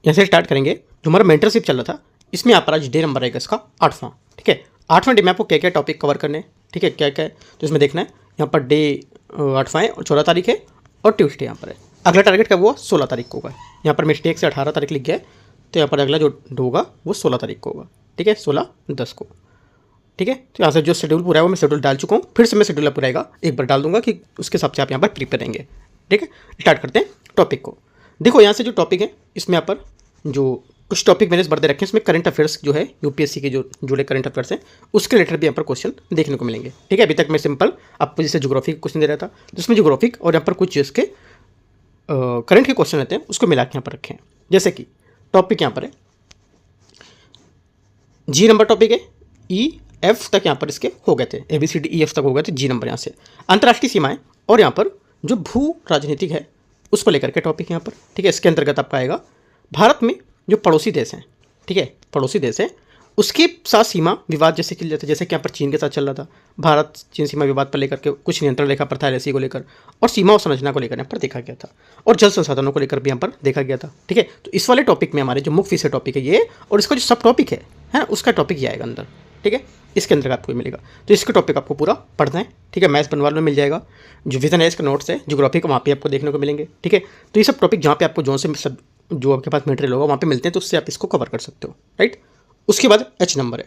यहाँ से स्टार्ट करेंगे। जो हमारा मेंटरशिप चल रहा था इसमें यहाँ पर आज डे नंबर रहेगा इसका 8वां। ठीक है, 8वें डे में आपको क्या क्या टॉपिक कवर करने हैं, ठीक है, क्या क्या है तो इसमें देखना है। यहाँ पर डे 8वां है और 14 तारीख है और ट्यूसडे यहाँ पर है। अगला टारगेट कब हुआ, 16 तारीख को होगा। यहाँ पर मिस्टेक से 18 तारीख लिख गया है, तो यहाँ पर अगला जो होगा वो 16 तारीख को होगा। ठीक है, 16/10 को। ठीक है, तो यहाँ से जो शेड्यूल पूरा है वो मैं शेड्यूल डाल चुका हूँ, फिर से मैं शेड्यूल पूरा आएगा एक बार डाल दूंगा कि उसके हिसाब से आप यहाँ पर प्रिपेयर रहेंगे। ठीक है, स्टार्ट करते हैं टॉपिक को। देखो यहाँ से जो टॉपिक है इसमें यहाँ पर जो कुछ टॉपिक मैंने इस बार दे रखे हैं, इसमें करंट अफेयर्स जो है यूपीएससी के जो जुड़े करंट अफेयर्स हैं उसके रिलेटेड भी यहाँ पर क्वेश्चन देखने को मिलेंगे। ठीक है, अभी तक मैं सिंपल आपको जैसे ज्योग्राफी क्वेश्चन दे रहा था, जिसमें ज्योग्राफिक और यहाँ पर कुछ जिसके करंट के क्वेश्चन रहते हैं उसको मिला के यहाँ पर रखे हैं। जैसे कि टॉपिक यहाँ पर है जी नंबर टॉपिक है, ई एफ तक यहाँ पर इसके हो गए थे, ABCDEF तक हो गए थे, जी नंबर यहाँ से अंतर्राष्ट्रीय सीमाएं और यहाँ पर जो भू राजनीतिक है उसको लेकर के टॉपिक यहाँ पर। ठीक है, इसके अंतर्गत आपका आएगा भारत में जो पड़ोसी देश हैं, ठीक है, पड़ोसी देश है उसके साथ सीमा विवाद जैसे कि जैसे कि यहाँ पर चीन के साथ चल रहा था, भारत चीन सीमा विवाद पर लेकर के कुछ नियंत्रण रेखा पर था एलएसी को लेकर, और सीमा और संरचना को लेकर यहाँ पर देखा गया था, और जल संसाधनों को लेकर भी यहाँ पर देखा गया था। ठीक है, तो इस वाले टॉपिक में हमारे जो मुख्य विषय टॉपिक है ये, और इसका जो सब टॉपिक है ना उसका टॉपिक ये आएगा अंदर। ठीक है, इसके अंदर आपको मिलेगा, तो इसका टॉपिक आपको पूरा पढ़ना है। ठीक है, मैथ्स बनवाल में मिल जाएगा, जो विजन है इसका नोट्स है, ज्योग्राफी का वहाँ पे आपको देखने को मिलेंगे। ठीक है, तो ये सब टॉपिक जहाँ पे आपको जो से सब जो आपके पास मटेरियल होगा वहाँ पे मिलते हैं, तो उससे आप इसको कवर कर सकते हो। राइट, उसके बाद H नंबर है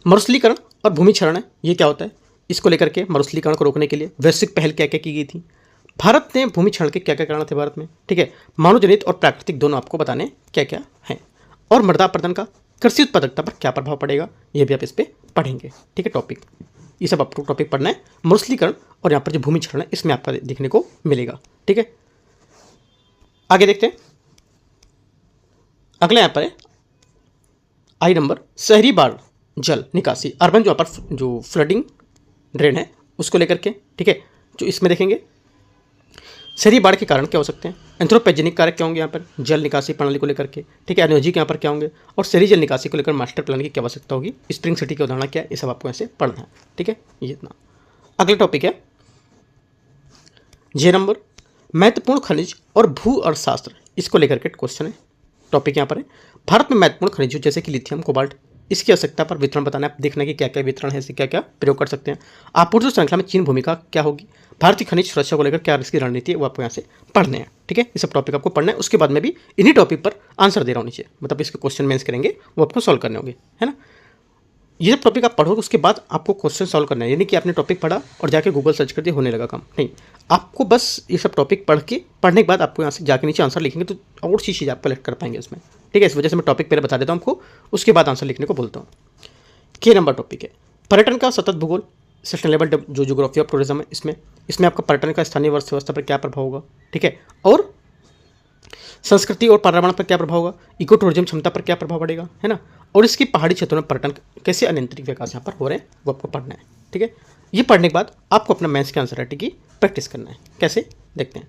मरुस्थलीकरण और भूमि क्षरण है। ये क्या होता है, इसको लेकर के मरुस्थलीकरण को रोकने के लिए वैश्विक पहल क्या क्या की गई थी, भारत ने भूमि क्षरण के क्या क्या कारण थे भारत में। ठीक है, मानव जनित और प्राकृतिक दोनों आपको बताने क्या क्या हैं, और मृदा अपरदन का कृषि उत्पादकता पर क्या प्रभाव पड़ेगा ये भी आप इस पर पढ़ेंगे। ठीक है, टॉपिक ये सब आपको टॉपिक पढ़ना है। मरुस्थलीकरण और यहाँ पर जो भूमि क्षरण है इसमें आपका देखने को मिलेगा। ठीक है, आगे देखते हैं। अगला यहाँ पर है आई नंबर शहरी बाढ़ जल निकासी, अर्बन जो यहाँ पर जो फ्लडिंग ड्रेन है उसको लेकर के। ठीक है, जो इसमें देखेंगे शहरी बाढ़ के कारण क्या हो सकते हैं, एंथ्रोपोजेनिक कारक क्या होंगे यहाँ पर जल निकासी प्रणाली को लेकर के। ठीक है, अनुयोजिक यहाँ पर क्या होंगे, और शहरी जल निकासी को लेकर मास्टर प्लान की क्या आवश्यकता होगी, स्प्रिंग सिटी की अवधारणा क्या है, ये सब आपको ऐसे पढ़ना है। ठीक है, ये इतना। अगला टॉपिक है जे नंबर महत्वपूर्ण खनिज और भू अर्थशास्त्र, इसको लेकर के क्वेश्चन है। टॉपिक यहाँ पर है भारत में महत्वपूर्ण खनिजों जैसे कि लिथियम कोबाल्ट इसकी आवश्यकता पर वितरण बताना है, देखना कि क्या क्या वितरण है, इससे क्या क्या प्रयोग कर सकते हैं। आपूर्ति श्रृंखला में चीन भूमिका क्या होगी, भारतीय खनिज सुरक्षा को लेकर क्या इसकी रणनीति है, वो आपको यहाँ से पढ़ने हैं। ठीक है, ये सब टॉपिक आपको पढ़ना है। उसके बाद में भी इन्हीं टॉपिक पर आंसर दे रहा हूँ नीचे, मतलब इसके क्वेश्चन मेंस करेंगे वो आपको सॉल्व करने होंगे, है ना। ये जब टॉपिक आप पढ़ोगे उसके बाद आपको क्वेश्चन सॉल्व करना है, यानी कि आपने टॉपिक पढ़ा और जाके गूगल सर्च कर दिया होने लगा काम नहीं। आपको बस ये सब टॉपिक पढ़ने के बाद आपको यहाँ से जाके नीचे आंसर लिखेंगे तो और सी चीज़ आप कलेक्ट कर पाएंगे उसमें। ठीक है, इस वजह से मैं टॉपिक पहले बता देता हूँ आपको, उसके बाद आंसर लिखने को बोलता हूँ। के नंबर टॉपिक है पर्यटन का सतत भूगोल, सस्टेनेबल जो ज्योग्राफी ऑफ टूरिज्म है इसमें आपका पर्यटन का स्थानीय अर्थव्यवस्था पर क्या प्रभाव होगा। ठीक है, और संस्कृति और पर्यावरण पर क्या प्रभाव होगा, इको टूरिज्म क्षमता पर क्या प्रभाव पड़ेगा, है ना, और इसकी पहाड़ी क्षेत्रों में पर्यटन कैसे अनियंत्रित विकास यहाँ पर हो रहे हैं वो आपको पढ़ना है। ठीक है, ये पढ़ने के बाद आपको अपना मैथ्स के आंसर राइटिंग की प्रैक्टिस करना है। कैसे देखते हैं।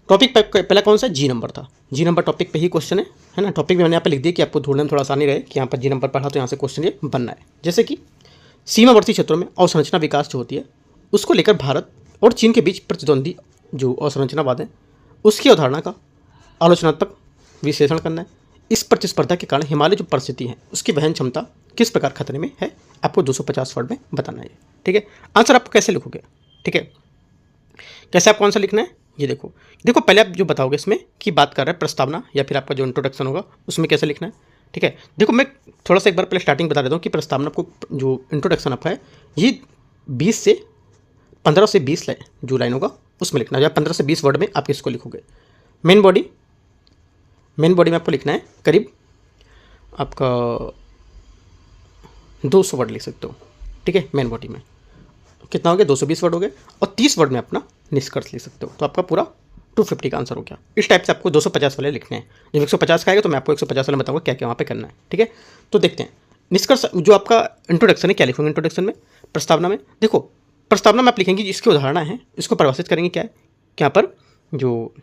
टॉपिक पहला कौन सा जी नंबर था, जी नंबर टॉपिक पे ही क्वेश्चन है ना। टॉपिक में मैंने यहाँ पे लिख दिया कि आपको ढूंढने में थोड़ा आसानी रहे कि यहाँ पर जी नंबर पढ़ा तो यहाँ से क्वेश्चन ये बनना है। जैसे कि सीमावर्ती क्षेत्रों में अवसंरचना विकास जो होती है उसको लेकर भारत और चीन के बीच प्रतिद्वंदी जो अवसंरचनावाद है उसकी अवधारणा का आलोचनात्मक विश्लेषण करना है। इस प्रतिस्पर्धा के कारण हिमालय जो परिस्थिति है उसकी वहन क्षमता किस प्रकार खतरे में है, आपको 250 वर्ड में बताना है। ठीक है, आंसर आपको कैसे लिखोगे। ठीक है, कैसे आपको आंसर लिखना है ये देखो पहले आप जो बताओगे इसमें कि बात कर रहे हैं प्रस्तावना या फिर आपका जो इंट्रोडक्शन होगा उसमें कैसे लिखना है। ठीक है, देखो मैं थोड़ा सा एक बार पहले स्टार्टिंग बता देता हूँ कि प्रस्तावना को जो इंट्रोडक्शन आपका है ये 15 से 20 जो लाइन होगा उसमें लिखना है, या 15 से 20 वर्ड में आप इसको लिखोगे। मेन बॉडी में आपको लिखना है करीब आपका 200 वर्ड लिख सकते हो। ठीक है, मेन बॉडी में कितना हो गया 220 वर्ड हो गए, और 30 वर्ड में अपना निष्कर्ष लिख सकते हो, तो आपका पूरा 250 का आंसर हो गया। इस टाइप से आपको 250 वाले लिखने हैं। जब 150 का आएगा तो मैं आपको 150 वाले बताऊंगा क्या क्या वहाँ पे करना है। ठीक है, तो देखते हैं निष्कर्ष जो आपका इंट्रोडक्शन है क्या लिखोगे। इंट्रोडक्शन में प्रस्तावना में देखो प्रस्तावना में आप लिखेंगे जिसकी उदाहरण है इसको परिभाषित करेंगे क्या है, यहाँ पर जो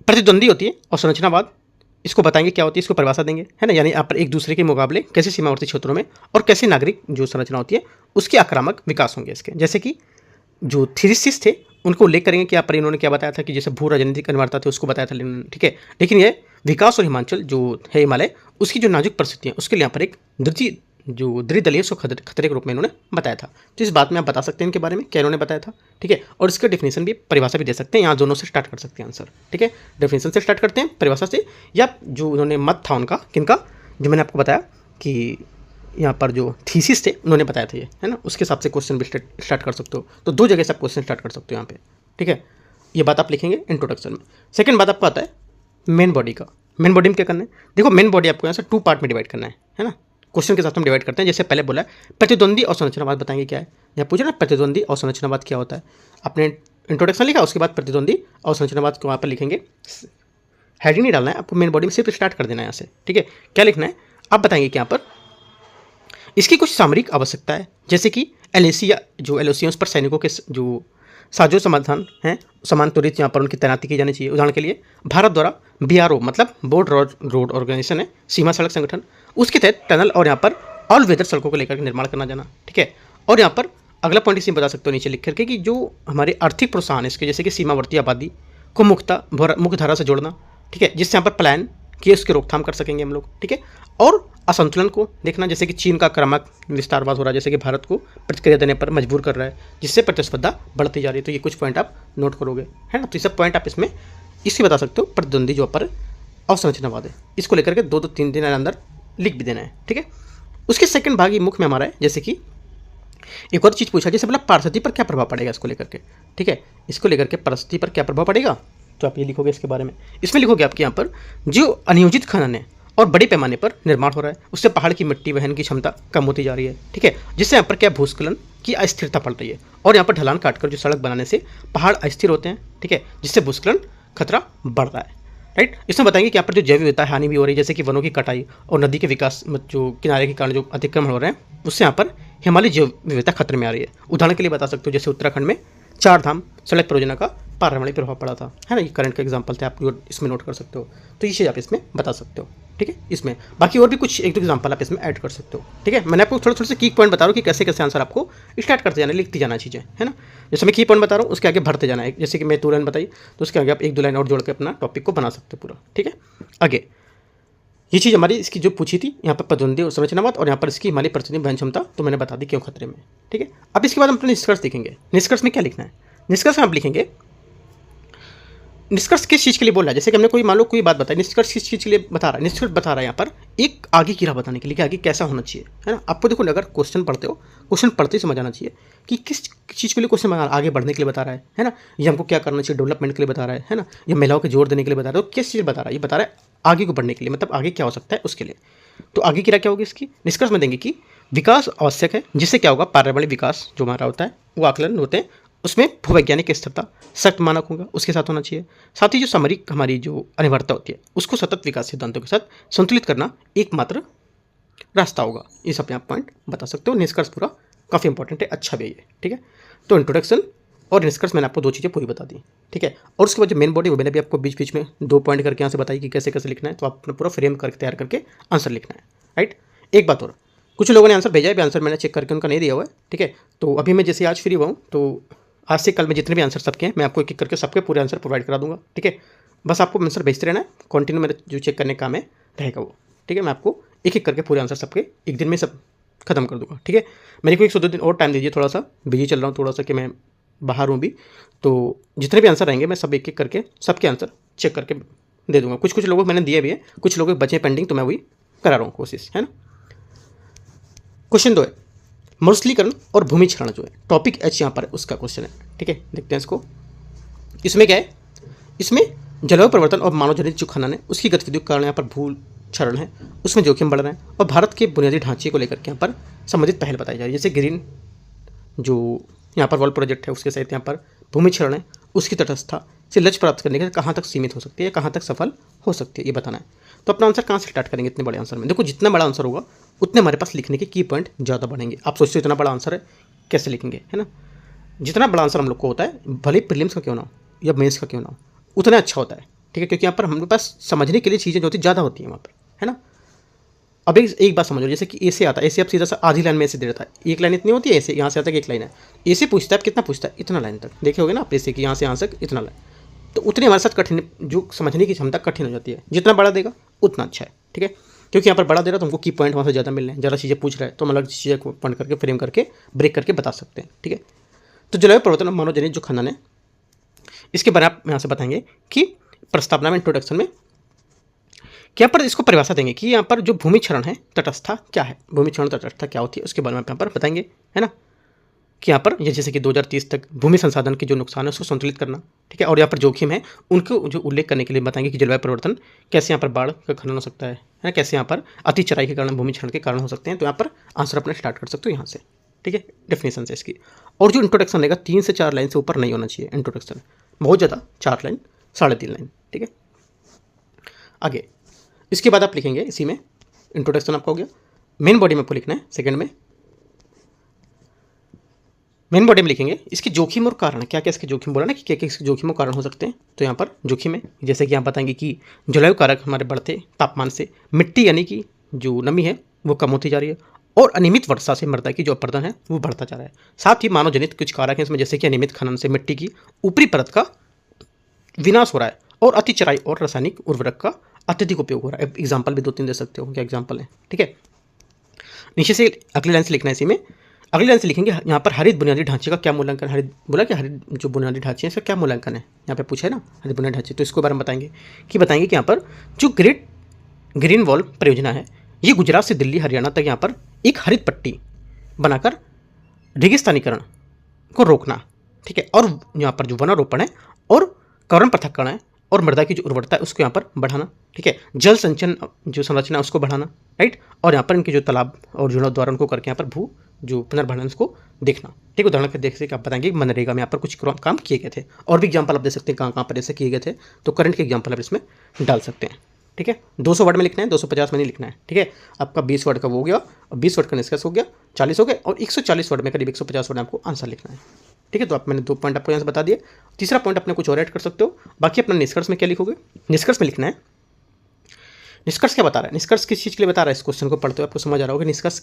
प्रतिद्वंदी होती है और संरचनावाद इसको बताएंगे क्या होती है, इसको परिभाषा देंगे, है ना, यानी यहाँ पर एक दूसरे के मुकाबले कैसे सीमावर्ती क्षेत्रों में और कैसे नागरिक जो संरचना होती है उसके आक्रामक विकास होंगे इसके। जैसे कि जो थीसिस थे उनको उल्लेख करेंगे कि यहाँ पर इन्होंने क्या बताया था कि जैसे भू राजनीतिक अनिवार्यता थी उसको बताया था इन्होंने, ठीक है। लेकिन ये विकास और हिमाचल जो है हिमालय उसकी जो नाजुक परिस्थितियाँ उसके लिए यहाँ पर एक दृढ़ दल है उसको खतरे के रूप में इन्होंने बताया था। तो इस बात में आप बता सकते हैं इनके बारे में क्या इन्होंने बताया था, ठीक है। और इसका डेफिनेशन भी, परिभाषा भी दे सकते हैं, यहाँ दोनों से स्टार्ट कर सकते हैं आंसर, ठीक है। डेफिनेशन से स्टार्ट करते हैं, परिभाषा से, या जो उन्होंने मत था उनका किनका, जो मैंने आपको बताया कि यहाँ पर जो थीसिस थे उन्होंने बताया था ये, है ना, उसके हिसाब से क्वेश्चन भी स्टार्ट कर सकते हो। तो दो जगह से आप क्वेश्चन स्टार्ट कर सकते हो यहाँ पे, ठीक है। ये बात आप लिखेंगे इंट्रोडक्शन में। सेकंड बात आपको आता है मेन बॉडी का। मेन बॉडी में क्या करना है, देखो मेन बॉडी आपको यहाँ से 2 पार्ट में डिवाइड करना है ना। क्वेश्चन के साथ हम डिवाइड करते हैं। जैसे पहले बोला प्रतिद्वंदी और संरचनावाद बताएंगे क्या है। यहाँ पूछे ना प्रतिद्वंदी और संरचनावाद क्या होता है, आपने इंट्रोडक्शन लिखा, उसके बाद प्रतिद्वंदी और संरचनावाद को वहाँ पर लिखेंगे। हेडिंग नहीं डालना है आपको, मेन बॉडी में सिर्फ स्टार्ट कर देना है यहाँ से, ठीक है। क्या लिखना है आप बताएंगे कि यहाँ पर इसकी कुछ सामरिक आवश्यकता है, जैसे कि एलएसी या जो एलओसी उस पर सैनिकों के जो साजो समाधान हैं समान त्वरित यहाँ पर उनकी तैनाती की जानी चाहिए। उदाहरण के लिए भारत द्वारा बीआरओ मतलब बोर्ड रोड ऑर्गेनाइजेशन है, सीमा सड़क संगठन, उसके तहत टनल और यहाँ पर ऑल वेदर सड़कों को लेकर के निर्माण करना जाना, ठीक है। और यहाँ पर अगला पॉइंट इसे बता सकते हो नीचे लिख करके कि जो हमारे आर्थिक प्रोत्साहन है इसके, जैसे कि सीमावर्ती आबादी को मुख्य धारा से जोड़ना, ठीक है, जिससे यहाँ पर प्लान कि उसकी रोकथाम कर सकेंगे हम लोग, ठीक है। और असंतुलन को देखना, जैसे कि चीन का क्रमक विस्तारवाद हो रहा है, जैसे कि भारत को प्रतिक्रिया देने पर मजबूर कर रहा है, जिससे प्रतिस्पर्धा बढ़ती जा रही है। तो ये कुछ पॉइंट आप नोट करोगे, है ना। तो ये सब पॉइंट आप इसमें इससे बता सकते हो। प्रतिद्वंदी जो पर अवसंरचनावाद है, इसको लेकर के 2-3 दिन के अंदर लिख भी देना है, ठीक है। उसके सेकंड भाग ये मुख्य में हमारा है, जैसे कि एक और चीज़ पूछा, जैसे बोला पारिस्थिति पर क्या प्रभाव पड़ेगा इसको लेकर के, ठीक है। इसको लेकर के पारिस्थिति पर क्या प्रभाव पड़ेगा, तो आप ये लिखोगे इसके बारे में। इसमें लिखोगे आपके यहाँ पर जो अनियोजित खनन है और बड़े पैमाने पर निर्माण हो रहा है, उससे पहाड़ की मिट्टी वहन की क्षमता कम होती जा रही है, ठीक है, जिससे यहाँ पर क्या भूस्खलन की अस्थिरता पड़ रही है। और यहाँ पर ढलान काटकर जो सड़क बनाने से पहाड़ अस्थिर होते हैं, ठीक है, जिससे भूस्खलन खतरा बढ़ रहा है, राइट। इसमें बताएंगे कि यहाँ पर जो जैव विविधता हानि भी हो रही है, जैसे कि वनों की कटाई और नदी के विकास जो किनारे के कारण जो अतिक्रमण हो रहे हैं, उससे यहाँ पर हिमालय जैव विविधता खतरे में आ रही है। उदाहरण के लिए बता सकते हो, जैसे उत्तराखंड में 4 धाम सड़क परियोजना का पर्यावरणीय प्रभाव पड़ा था, है ना। ये करंट का एग्जांपल थे, आप इसमें नोट कर सकते हो। तो ये चीज़ आप इसमें बता सकते हो, ठीक है। इसमें बाकी और भी कुछ 1-2 एग्जांपल आप इसमें ऐड कर सकते हो, ठीक है। मैंने आपको थोड़े से की पॉइंट बता रहा हूँ कि कैसे कैसे आंसर आपको स्टार्ट करते जाना, लिखती जाना चीज़ें, है ना। जैसे मैं की पॉइंट बता रहा हूँ उसके आगे भरते जाना है। जैसे कि मैं 2 लाइन बताई तो उसके आगे आप 1-2 लाइन और जोड़ के अपना टॉपिक को बना सकते हो पूरा, ठीक है। आगे ये चीज़ हमारी इसकी जो पूछी थी यहाँ पर प्रतिद्वंदी और संरचनावाद, और यहाँ पर इसकी हमारी प्रतिनिधि वहन क्षमता तो मैंने बता दी क्यों खतरे में, ठीक है। अब इसके बाद हम अपने निष्कर्ष देखेंगे। निष्कर्ष में क्या लिखना है, निष्कर्ष में आप लिखेंगे निष्कर्ष किस चीज़ के लिए बोल रहा है। जैसे कि हमने कोई मान लो कोई बात बताई, निष्कर्ष किस चीज़ के लिए बता रहा है, निष्कर्ष बता रहा है यहाँ पर एक आगे की राह बताने के लिए कि आगे कैसा होना चाहिए, है ना। आपको देखो अगर क्वेश्चन पढ़ते हो, क्वेश्चन पढ़ते ही समझ आना चाहिए कि किस चीज़ के लिए क्वेश्चन आगे बढ़ने के लिए बता रहा है ना। ये हमको क्या करना चाहिए, डेवलपमेंट के लिए बता रहा है ना। ये महिलाओं के जोर देने के लिए बता रहा है। तो किस चीज़ बता रहा है, ये बता रहा है आगे को बढ़ने के लिए, मतलब आगे क्या हो सकता है उसके लिए। तो आगे की राह क्या होगी इसकी, निष्कर्ष में देंगे कि विकास आवश्यक है, जिससे क्या होगा, पर्यावरणीय विकास जो हमारा होता है वो आकलन होते हैं, उसमें भूवैज्ञानिक स्थिरता सख्त मानक होगा उसके साथ होना चाहिए। साथ ही जो सामरिक हमारी जो अनिवार्यता होती है उसको सतत विकास सिद्धांतों के साथ संतुलित करना एकमात्र रास्ता होगा। ये सब आप पॉइंट बता सकते हो। निष्कर्ष पूरा काफ़ी इंपॉर्टेंट है, अच्छा भी है, ठीक है। तो इंट्रोडक्शन और निष्कर्ष मैंने आपको 2 चीज़ें पूरी बता दी, ठीक है। और उसके बाद जो मेन बॉडी वो मैंने भी आपको बीच बीच में 2 पॉइंट करके यहाँ से बताई कि कैसे कैसे लिखना है। तो आपने पूरा फ्रेम करके तैयार करके आंसर लिखना है, राइट। एक बात और, कुछ लोगों ने आंसर भेजा है, भी आंसर मैंने चेक करके उनका नहीं दिया हुआ है, ठीक है। तो अभी मैं जैसे आज फ्री हुआ हूँ, तो आज से कल में जितने भी आंसर सबके हैं मैं आपको एक एक करके सबके पूरे आंसर प्रोवाइड करा दूंगा, ठीक है। बस आपको आंसर भेजते रहना है, कंटिन्यू मेरे जो चेक करने का काम है रहेगा वो, ठीक है। मैं आपको एक एक करके पूरे आंसर सबके एक दिन में सब खत्म कर दूंगा, ठीक है। मेरे को 1-2 दिन और टाइम दीजिए, थोड़ा सा बिजी चल रहा हूँ थोड़ा सा, कि मैं बाहर हूँ भी। तो जितने भी आंसर रहेंगे मैं सब एक एक करके सबके आंसर चेक करके दे दूंगा। कुछ लोगों को मैंने दिए भी है, कुछ लोगों के बचे पेंडिंग, तो मैं वही करा रहा हूँ कोशिश, है ना। क्वेश्चन 2 है मरुस्थलीकरण और भूमि क्षरण, जो है टॉपिक H यहाँ पर उसका क्वेश्चन है, ठीक है। देखते हैं इसको। इसमें क्या है, इसमें जलवायु परिवर्तन और मानव जनित जो खनन है उसकी गतिविधियों के कारण यहाँ पर भू क्षरण है, उसमें जोखिम बढ़ रहा है। और भारत के बुनियादी ढांचे को लेकर के यहाँ पर संबंधित पहल बताई जा रही है, जैसे ग्रीन जो यहाँ पर वर्ल्ड प्रोजेक्ट है उसके सहित यहाँ पर भूमि क्षरण है उसकी तटस्थता से लक्ष्य प्राप्त करने के लिए कहाँ तक सीमित हो सकती है, कहाँ तक सफल हो सकती है, ये बताना है। तो अपना आंसर कहाँ से स्टार्ट करेंगे इतने बड़े आंसर में। देखो जितना बड़ा आंसर होगा उतने हमारे पास लिखने के की पॉइंट ज़्यादा बढ़ेंगे। आप सोचते हो इतना बड़ा आंसर है कैसे लिखेंगे, है ना। जितना बड़ा आंसर हम लोग को होता है, भले प्रीलिम्स का क्यों ना हो या मेंस का क्यों ना हो, उतना अच्छा होता है, ठीक है। क्योंकि यहाँ पर हमारे पास समझने के लिए चीज़ें जो होती ज़्यादा होती हैं वहाँ पर, है ना। अब एक बात समझो, जैसे कि ए से आता है, ए से अब सीधा सा आधी लाइन में ऐसे दे देता है, एक लाइन इतनी होती है, ऐसे यहाँ से आता है एक लाइन है, ए से पूछता है कितना पूछता है, इतना लाइन तक देखे होगे ना आप, ऐसे कि यहाँ से यहाँ तक इतना लाइन, तो उतनी हमारे साथ कठिन, जो समझने की क्षमता कठिन हो जाती है, जितना बड़ा देगा उतना अच्छा है, ठीक है, क्योंकि यहाँ पर बड़ा दे रहा है तो हमको की पॉइंट वहाँ से ज़्यादा मिल रहे हैं, ज़्यादा चीज़ें पूछ रहा है तो हम अलग चीज़ें को पॉइंट करके फ्रेम करके ब्रेक करके बता सकते हैं, ठीक है। तो जलवायु परिवर्तन और मानवजनित जो खनन है, इसके बारे में आप यहाँ से बताएंगे कि प्रस्तावना में, इंट्रोडक्शन में क्या पर इसको परिभाषा देंगे कि यहाँ पर जो भूमि क्षरण है तटस्थता क्या है, भूमि क्षरण तटस्थता क्या होती है, उसके बारे में आप यहाँ पर बताएंगे, है ना, कि यहाँ पर ये जैसे कि 2030 तक भूमि संसाधन के जो नुकसान है उसको संतुलित करना, ठीक है, और यहाँ पर जोखिम है उनको जो उल्लेख करने के लिए बताएंगे कि जलवायु परिवर्तन कैसे यहाँ पर बाढ़ का खनन हो सकता है ना, कैसे यहाँ पर अति चराई के कारण भूमि क्षरण के कारण हो सकते हैं। तो यहाँ पर आंसर अपने स्टार्ट कर सकते हो यहाँ से, ठीक है, डेफिनेशन से इसकी। और जो इंट्रोडक्शन रहेगा 3 से 4 लाइन से ऊपर नहीं होना चाहिए इंट्रोडक्शन, बहुत ज़्यादा 4 लाइन 3.5 लाइन, ठीक है। आगे इसके बाद आप लिखेंगे, इसी में इंट्रोडक्शन आपका हो गया, मेन बॉडी में आपको लिखना है सेकंड में, मेन बॉडी में लिखेंगे इसके जोखिम और कारण, क्या क्या इसके जोखिम बोला ना कि क्या क्या इसके जोखिम और कारण हो सकते हैं। तो यहाँ पर जोखिम है, जैसे कि आप बताएंगे कि जलवायु कारक हमारे बढ़ते तापमान से मिट्टी यानी कि जो नमी है वो कम होती जा रही है, और अनियमित वर्षा से मृदा की जो अपरदन है वो बढ़ता जा रहा है। साथ ही मानव जनित कुछ कारक हैं इसमें, जैसे कि अनियमित खनन से मिट्टी की ऊपरी परत का विनाश हो रहा है, और अति चराई और रासायनिक उर्वरक का अत्यधिक उपयोग हो रहा है। एग्जाम्पल भी 2-3 दे सकते हो, क्या एग्जाम्पल है, ठीक है। नीचे से अगली लाइन से लिखना है, इसी में अगली लाइन से लिखेंगे यहाँ पर हरित बुनियादी ढांचे का क्या मूल्यांकन, हरित बोला कि हरित जो बुनियादी ढांचे हैं इसका क्या मूल्यांकन है, यहाँ पे पूछा है ना हरित बुनियादी ढांचे, तो इसके बारे में बताएंगे कि यहाँ पर जो ग्रेट ग्रीन वॉल परियोजना है ये गुजरात से दिल्ली हरियाणा तक यहाँ पर एक हरित पट्टी बनाकर रेगिस्तानीकरण को रोकना, ठीक है, और यहाँ पर जो वनारोपण है और कवरण पृथक्करण है और मृदा की जो उर्वरता है उसको यहाँ पर बढ़ाना, ठीक है, जल संचयन जो संरचना है उसको बढ़ाना, राइट, और यहाँ पर इनके जो तालाब और जो द्वारा उनको करके यहाँ पर भू जो पुनर्भरण उसको देखना, ठीक, उदाहरण के देख से आप बताएंगे मनरेगा में यहाँ पर कुछ काम किए गए थे, और भी एग्जाम्पल आप दे सकते हैं कहाँ कहाँ पर ऐसे किए गए थे, तो करंट के एग्जाम्पल आप इसमें डाल सकते हैं, ठीक है। 200 वर्ड में लिखना है, 250 में नहीं लिखना है, ठीक है। आपका 20 वर्ड का वो हो गया, और 20 वर्ड का निष्कर्ष हो गया, 40 हो गए, और 140 वर्ड में करीब 150 वर्ड में आपको आंसर लिखना है, ठीक है। तो आप मैंने 2 पॉइंट आपको यहाँ से बता दिए, तीसरा पॉइंट अपने कुछ और ऐड कर सकते हो। बाकी अपना निष्कर्ष में क्या लिखोगे, निष्कर्ष में लिखना है, निष्कर्ष क्या बता रहा है, निष्कर्ष किस चीज़ के लिए बता रहा है, इस क्वेश्चन को पढ़ते हुए आपको समझ आ रहा होगा निष्कर्ष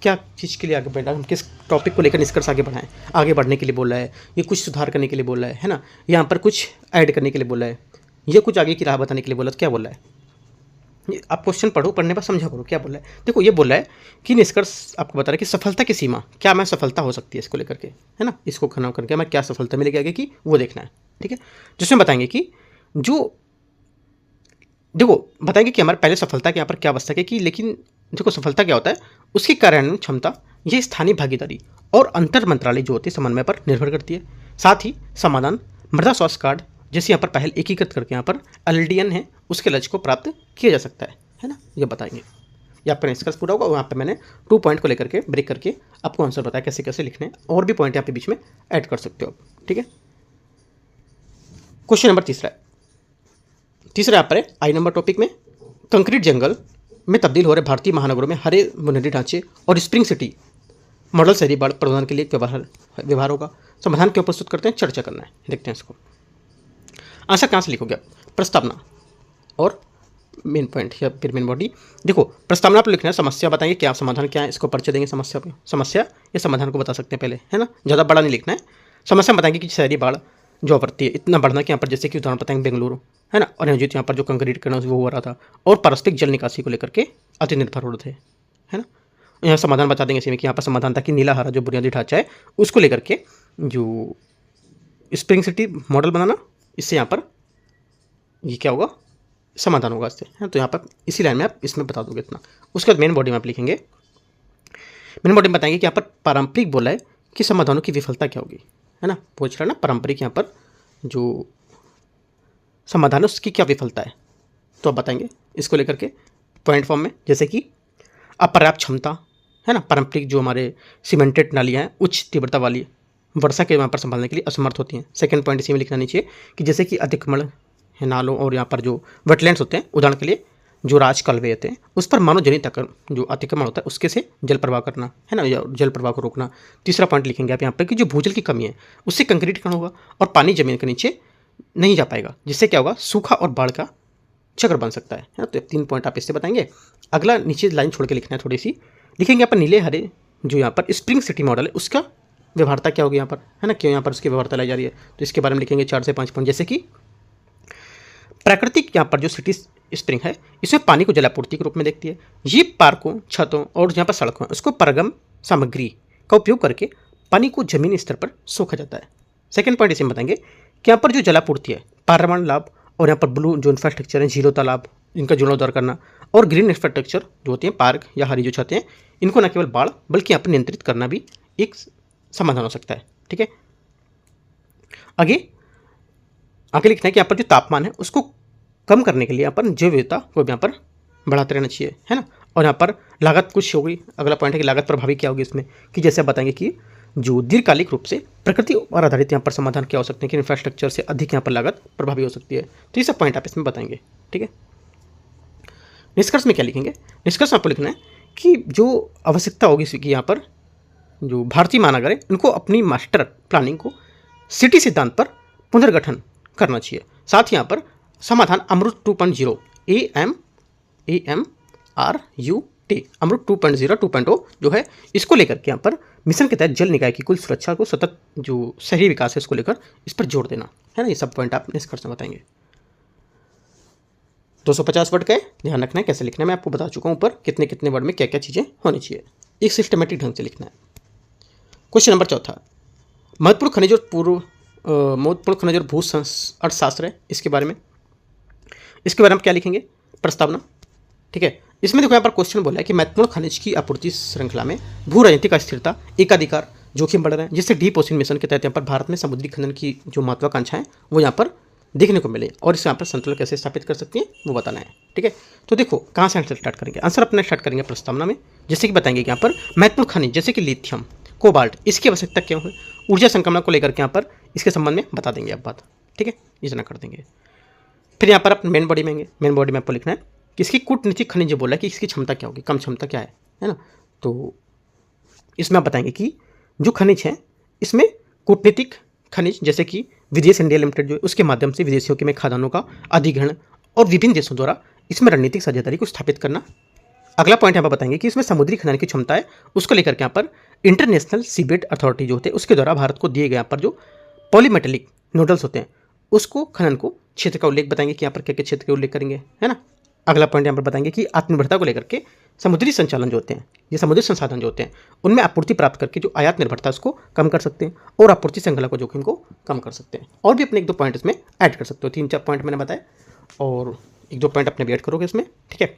क्या चीज़ के लिए आगे बढ़ा, हम किस टॉपिक को लेकर निष्कर्ष आगे बढ़ाएं, आगे बढ़ने के लिए बोल रहा है, ये कुछ सुधार करने के लिए बोल रहा है ना, यहाँ पर कुछ ऐड करने के लिए बोल रहा है, ये कुछ आगे की राह बताने के लिए बोला, तो क्या बोल रहा है, आप क्वेश्चन पढ़ो, पढ़ने पर समझा करो क्या बोल रहा है। देखो ये बोल रहा है कि निष्कर्ष आपको बता रहा है कि सफलता की सीमा क्या, मैं सफलता हो सकती है इसको लेकर के, है ना, इसको खत्म करके मैं क्या सफलता मिलेगी आगे की वो देखना है, ठीक है। जिसमें बताएंगे कि जो देखो बताएंगे कि हमारे पहले सफलता के यहाँ पर क्या आवश्यक है कि, लेकिन देखो सफलता क्या होता है, उसकी कार्यान्वयन क्षमता ये स्थानीय भागीदारी और अंतर मंत्रालय जो होती है समन्वय पर निर्भर करती है। साथ ही समाधान मृदा स्वास्थ्य कार्ड जैसे यहाँ पर पहल एकीकृत करके यहाँ पर एलडीएन है उसके लक्ष्य को प्राप्त किया जा सकता है ना, ये बताएंगे। ये आपका निष्कर्ष पूरा होगा, वहाँ पे मैंने 2 पॉइंट को लेकर के ब्रेक करके आपको आंसर बताया कैसे कैसे लिखने हैं, और भी पॉइंट यहाँ पे बीच में ऐड कर सकते हो, ठीक है। क्वेश्चन नंबर तीसरा यहाँ पर है आई नंबर टॉपिक में, कंक्रीट जंगल में तब्दील हो रहे भारतीय महानगरों में हरे बुनियादी ढांचे और स्प्रिंग सिटी मॉडल शहरी बाढ़ प्रबंधन के लिए एक व्यवहार होगा, समाधान क्यों प्रस्तुत करते हैं, चर्चा करना है, देखते हैं इसको। आंसर कहाँ से लिखोगे, प्रस्तावना और मेन पॉइंट या फिर मेन बॉडी। देखो प्रस्तावना पर लिखना है, समस्या बताएंगे क्या समाधान क्या है, इसको परिचय देंगे समस्या पे, समस्या या समाधान को बता सकते हैं पहले, है ना, ज़्यादा बड़ा नहीं लिखना है। समस्या बताएंगे कि शहरी बाढ़ जो बढ़ती है इतना बढ़ना कि यहाँ पर जैसे कि उदाहरण बताएंगे बेंगलुरु, है ना, और यहाँ पर जो कंक्रीटीकरण वो हो रहा था, और पारस्परिक जल निकासी को लेकर के अति निर्भर हो रहे थे, है ना। यहाँ समाधान बता देंगे इसमें कि यहाँ पर समाधान था कि नीला हरा जो बुनियादी ढांचा है उसको लेकर के जो स्प्रिंग सिटी मॉडल बनाना, इससे यहाँ पर ये क्या होगा, समाधान होगा इससे, है। तो यहाँ पर इसी लाइन में आप इसमें बता दोगे इतना। उसके बाद मेन बॉडी में आप लिखेंगे, मेन बॉडी में बताएंगे कि यहाँ पर पारंपरिक बोला है कि समाधानों की विफलता क्या होगी, है ना, पूछ रहा है ना, पारंपरिक यहाँ पर जो समाधान है उसकी क्या विफलता है, तो आप बताएंगे इसको लेकर के पॉइंट फॉर्म में, जैसे कि अपर्याप्त क्षमता, है ना, पारंपरिक जो हमारे सीमेंटेड नालियाँ हैं उच्च तीव्रता वाली वर्षा के वहाँ पर संभालने के लिए असमर्थ होती हैं। सेकंड पॉइंट इसी में लिखना नहीं चाहिए कि जैसे कि अतिक्रमण है नालों और यहाँ पर जो वेटलैंड्स होते हैं, उदाहरण के लिए जो राज कलवे होते हैं उस पर मानव जनित जो अतिक्रमण होता है उसके से जल प्रवाह करना, है ना, या जल प्रवाह को रोकना। तीसरा पॉइंट लिखेंगे आप यहाँ पर कि जो भूजल की कमी है उससे कंक्रीटीकरण होगा और पानी जमीन के नीचे नहीं जा पाएगा, जिससे क्या होगा, सूखा और बाढ़ का चक्र बन सकता है ना। तो 3 पॉइंट आप इससे बताएंगे। अगला नीचे लाइन छोड़ के लिखना है थोड़ी सी, लिखेंगे अपन नीले हरे जो यहाँ पर स्प्रिंग सिटी मॉडल है उसका व्यवहारता क्या होगी यहाँ पर, है ना, क्यों यहाँ पर उसकी व्यवहारता लाई जा रही है। तो इसके बारे में लिखेंगे 4 से 5 पॉइंट। जैसे कि प्राकृतिक यहाँ पर जो सिटी स्प्रिंग है इसमें पानी को जलापूर्ति के रूप में देखती है। ये पार्कों, छतों और जहाँ पर सड़कों है उसको परगम सामग्री का उपयोग करके पानी को जमीनी स्तर पर सोखा जाता है। सेकंड पॉइंट इसे हम बताएंगे कि यहाँ पर जो जलापूर्ति है, पर्यावरण लाभ और यहाँ पर ब्लू जो इंफ्रास्ट्रक्चर है, झीलों तालाब, इनका जीर्णोद्धार करना और ग्रीन इंफ्रास्ट्रक्चर जो होते हैं, पार्क या हरी जो छतें हैं, इनको न केवल बाढ़ बल्कि यहाँ पर नियंत्रित करना भी एक समाधान हो सकता है। ठीक है, आगे लिखना है कि यहाँ पर जो तापमान है उसको कम करने के लिए यहाँ पर जैव विविधता को यहाँ पर बढ़ाते रहना चाहिए, है ना। और यहाँ पर लागत कुछ होगी। अगला पॉइंट है कि लागत प्रभावी क्या होगी इसमें, कि जैसे आप बताएंगे कि जो दीर्घकालिक रूप से प्रकृति पर आधारित यहाँ पर समाधान क्या हो सकते हैं, कि इंफ्रास्ट्रक्चर से अधिक यहाँ पर लागत प्रभावी हो सकती है। तो ये सब पॉइंट आप इसमें बताएंगे। ठीक है, निष्कर्ष में क्या लिखेंगे, निष्कर्ष में आपको लिखना है कि जो आवश्यकता होगी कि यहाँ पर जो भारतीय महानगर है उनको अपनी मास्टर प्लानिंग को सिटी सिद्धांत पर पुनर्गठन करना चाहिए। साथ ही यहाँ पर समाधान अमृत 2.0 AMRUT अमृत 2.0 2.0 जो है इसको लेकर के यहाँ पर मिशन के तहत जल निकाय की कुल सुरक्षा को सतत जो शहरी विकास है इसको लेकर इस पर जोर देना, है ना। ये सब पॉइंट आप निष्कर्ष में बताएंगे। 250 वर्ड का है, ध्यान रखना है कैसे लिखना है। मैं आपको बता चुका हूँ ऊपर कितने कितने वर्ड में क्या क्या चीज़ें होनी चाहिए, एक सिस्टमेटिक ढंग से लिखना है। क्वेश्चन नंबर 4, महत्वपूर्ण खनिज और भू अर्थशास्त्र है, इसके बारे में क्या लिखेंगे, प्रस्तावना। ठीक है, इसमें देखो यहाँ पर क्वेश्चन बोला है कि महत्वपूर्ण खनिज की आपूर्ति श्रृंखला में भू राजनीतिक अस्थिरता, एकाधिकार, जोखिम बढ़ रहे हैं, जिससे डीप ओशन मिशन के तहत यहाँ पर भारत में समुद्री खनन की जो महत्वाकांक्षा है वो यहाँ पर देखने को मिले और इस यहाँ पर संतुलन कैसे स्थापित कर सकती हैं वो बताना है। ठीक है, तो देखो कहाँ से आंसर स्टार्ट करेंगे, आंसर अपना स्टार्ट करेंगे प्रस्तावना में। जैसे कि बताएंगे कि यहाँ पर महत्वपूर्ण खनिज जैसे कि लिथियम, कोबाल्ट, इसकी आवश्यकता क्यों है, ऊर्जा संक्रमण को लेकर के यहाँ पर इसके संबंध में बता देंगे आप बात। ठीक है, इतना कर देंगे। फिर यहाँ पर आप मेन बॉडी में आपको लिखना है कि इसकी कूटनीतिक खनिज बोला है कि इसकी क्षमता क्या होगी, कम क्षमता क्या है ना। तो इसमें आप बताएंगे कि जो खनिज है इसमें कूटनीतिक खनिज जैसे कि विदेश इंडिया लिमिटेड जो है उसके माध्यम से विदेशियों के में खादानों का अधिग्रहण और विभिन्न देशों द्वारा इसमें रणनीतिक साझेदारी को स्थापित करना। अगला पॉइंट यहाँ पर बताएंगे कि इसमें समुद्री खनन की क्षमता है उसको लेकर के यहाँ पर इंटरनेशनल सीबेड अथॉरिटी जो होते हैं उसके द्वारा भारत को दिए गए यहाँ पर जो पॉलीमेटेलिक नोडल्स होते हैं उसको खनन को क्षेत्र का उल्लेख बताएंगे कि यहाँ पर क्या क्या क्षेत्र का उल्लेख करेंगे, है ना। अगला पॉइंट यहाँ पर बताएंगे कि आत्मनिर्भरता को लेकर के समुद्री संचालन जो होते हैं, ये समुद्री संसाधन जो होते हैं उनमें आपूर्ति प्राप्त करके जो आयात निर्भरता उसको कम कर सकते हैं और आपूर्ति श्रृंखला को जोखिम को कम कर सकते हैं। और भी अपने 1-2 पॉइंट इसमें ऐड कर सकते हो, 3-4 पॉइंट मैंने बताया और 1-2 पॉइंट अपने भी ऐड करोगे इसमें। ठीक है,